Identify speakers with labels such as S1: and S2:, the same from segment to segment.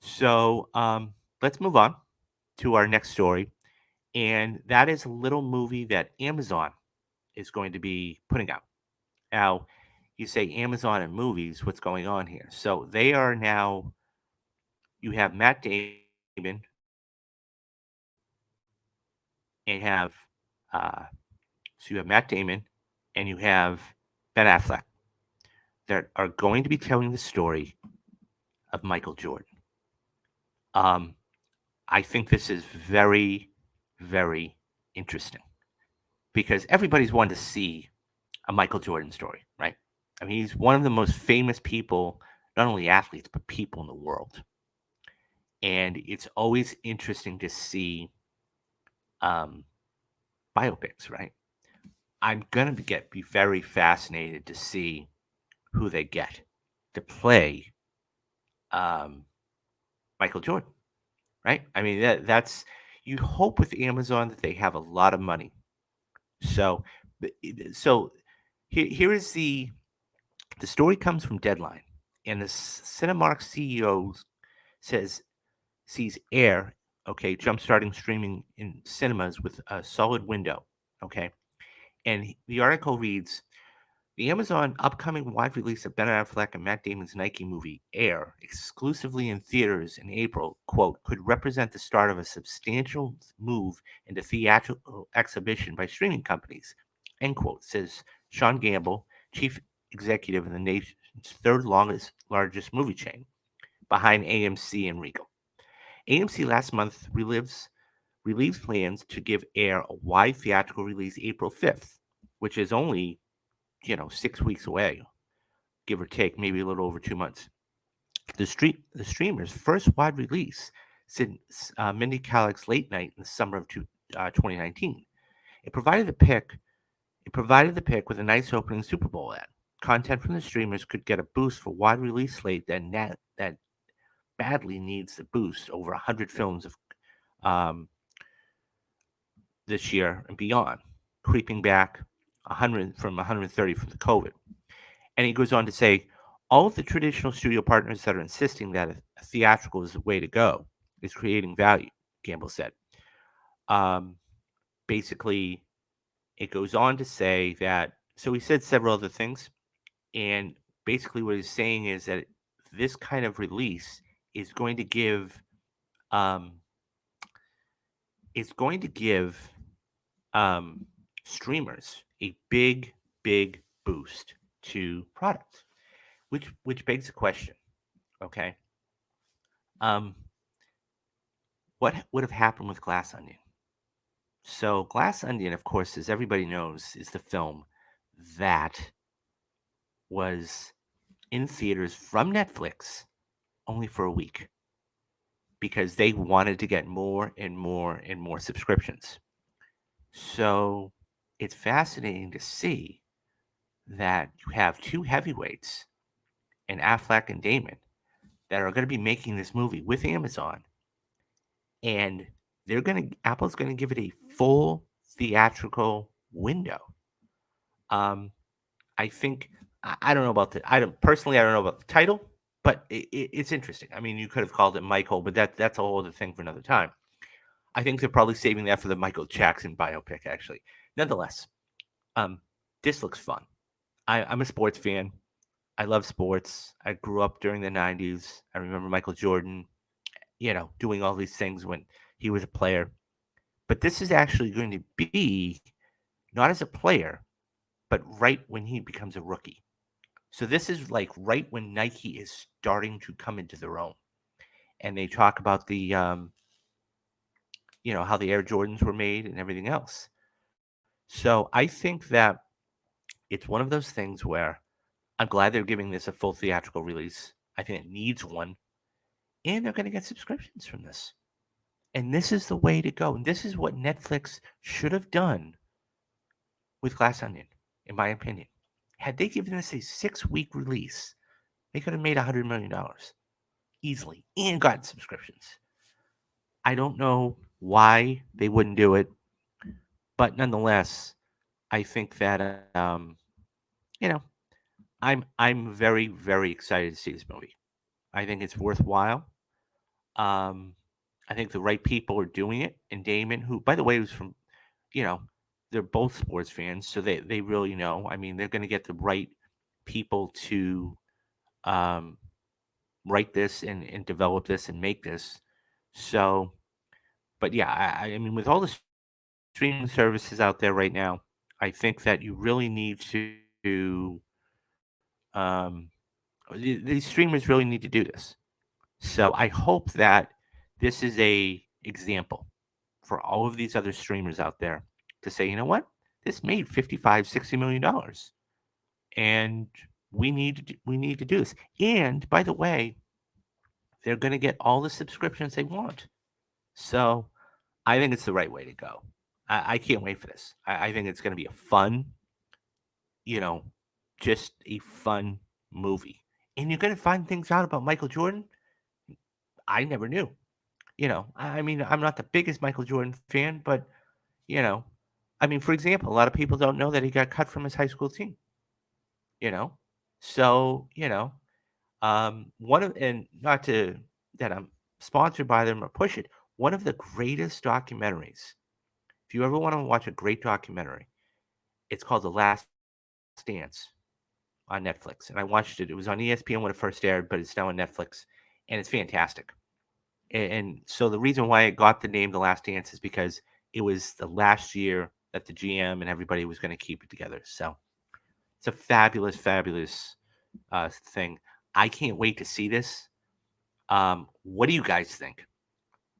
S1: So let's move on to our next story. And that is a little movie that Amazon is going to be putting out. Now, you say Amazon and movies, what's going on here? So they are now, you have Matt Damon and uh, so you have Matt Damon and you have Ben Affleck that are going to be telling the story of Michael Jordan. Um, I think this is very, very interesting because everybody's wanted to see a Michael Jordan story, right? I mean, he's one of the most famous people, not only athletes, but people in the world. And it's always interesting to see um, biopics, right? I'm gonna be very fascinated to see who they get to play um, Michael Jordan, right? I mean, that's you hope with Amazon that they have a lot of money. So, so here is the story comes from Deadline, and the Cinemark CEO says sees Air, okay, jumpstarting streaming in cinemas with a solid window, okay. And the article reads, the Amazon upcoming wide release of Ben Affleck and Matt Damon's Nike movie Air, exclusively in theaters in April, quote, could represent the start of a substantial move into theatrical exhibition by streaming companies, end quote, says Sean Gamble, chief executive of the nation's third largest movie chain, behind AMC and Regal. AMC last month relieves plans to give Air a wide theatrical release April 5th, which is only 6 weeks away, give or take, maybe a little over 2 months. The streamer's first wide release since Mindy Kalik's Late Night in the summer of 2019. It provided the pick. It provided the pick with a nice opening Super Bowl ad. Content from the streamers could get a boost for wide release slate that badly needs the boost over 100 films of um, this year and beyond, creeping back 100 from 130 from the COVID. And he goes on to say, all of the traditional studio partners that are insisting that a theatrical is the way to go is creating value, Gamble said. Um, Basically, it goes on to say that, so he said several other things. And basically, what he's saying is that this kind of release is going to give, um, is going to give um, streamers a big, big boost to products, which begs the question, okay? Um, what would have happened with Glass Onion? So, Glass Onion, of course, as everybody knows, is the film that was in theaters from Netflix only for a week because they wanted to get more and more and more subscriptions. So, it's fascinating to see that you have two heavyweights in Affleck and Damon that are going to be making this movie with Amazon, and Apple's going to give it a full theatrical window. Um, I think I don't know about the I don't personally I don't know about the title, but it's interesting. I mean, you could have called it Michael, but that's a whole other thing for another time. I think they're probably saving that for the Michael Jackson biopic, actually. Nonetheless, um, this looks fun. I'm a sports fan. I love sports. I grew up during the '90s. I remember Michael Jordan, doing all these things when he was a player. But this is actually going to be not as a player, but right when he becomes a rookie. So this is like right when Nike is starting to come into their own, and they talk about how the Air Jordans were made and everything else. So I think that it's one of those things where I'm glad they're giving this a full theatrical release. I think it needs one, and they're going to get subscriptions from this. And this is the way to go. And this is what Netflix should have done with Glass Onion, in my opinion. Had they given this a 6-week release, they could have made $100 million easily and gotten subscriptions. I don't know why they wouldn't do it, but nonetheless, I think that you know, I'm very very excited to see this movie. I think it's worthwhile. Um, I think the right people are doing it, and Damon, who, by the way, was from, you know, they're both sports fans, so they really know. I mean, they're going to get the right people to um, write this and develop this and make this. So, but yeah, I mean, with all the streaming services out there right now, I think that you really need to, these streamers really need to do this. So I hope that this is a example for all of these other streamers out there to say, you know what, this made 55, $60 million, and we need to do this. And by the way, they're going to get all the subscriptions they want. So I think it's the right way to go. I can't wait for this. I think it's going to be a fun, you know, just a fun movie. And you're going to find things out about Michael Jordan I never knew. I mean, I'm not the biggest Michael Jordan fan, but, you know, I mean, for example, a lot of people don't know that he got cut from his high school team, you know? So, one of, and not to, that I'm sponsored by them or push it, one of the greatest documentaries, if you ever want to watch a great documentary, it's called The Last Dance on Netflix. And I watched it. It was on ESPN when it first aired, but it's now on Netflix, and it's fantastic. And so the reason why it got the name The Last Dance is because it was the last year that the GM and everybody was going to keep it together. So it's a fabulous, fabulous thing. I can't wait to see this. What do you guys think?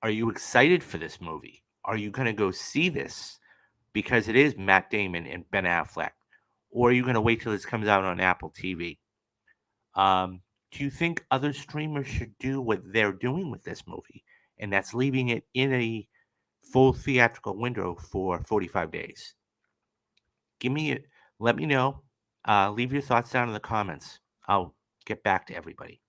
S1: Are you excited for this movie? Are you going to go see this because it is Matt Damon and Ben Affleck? Or are you going to wait till this comes out on Apple TV? Um, do you think other streamers should do what they're doing with this movie? And that's leaving it in a full theatrical window for 45 days. Give me, let me know. Leave your thoughts down in the comments. I'll get back to everybody.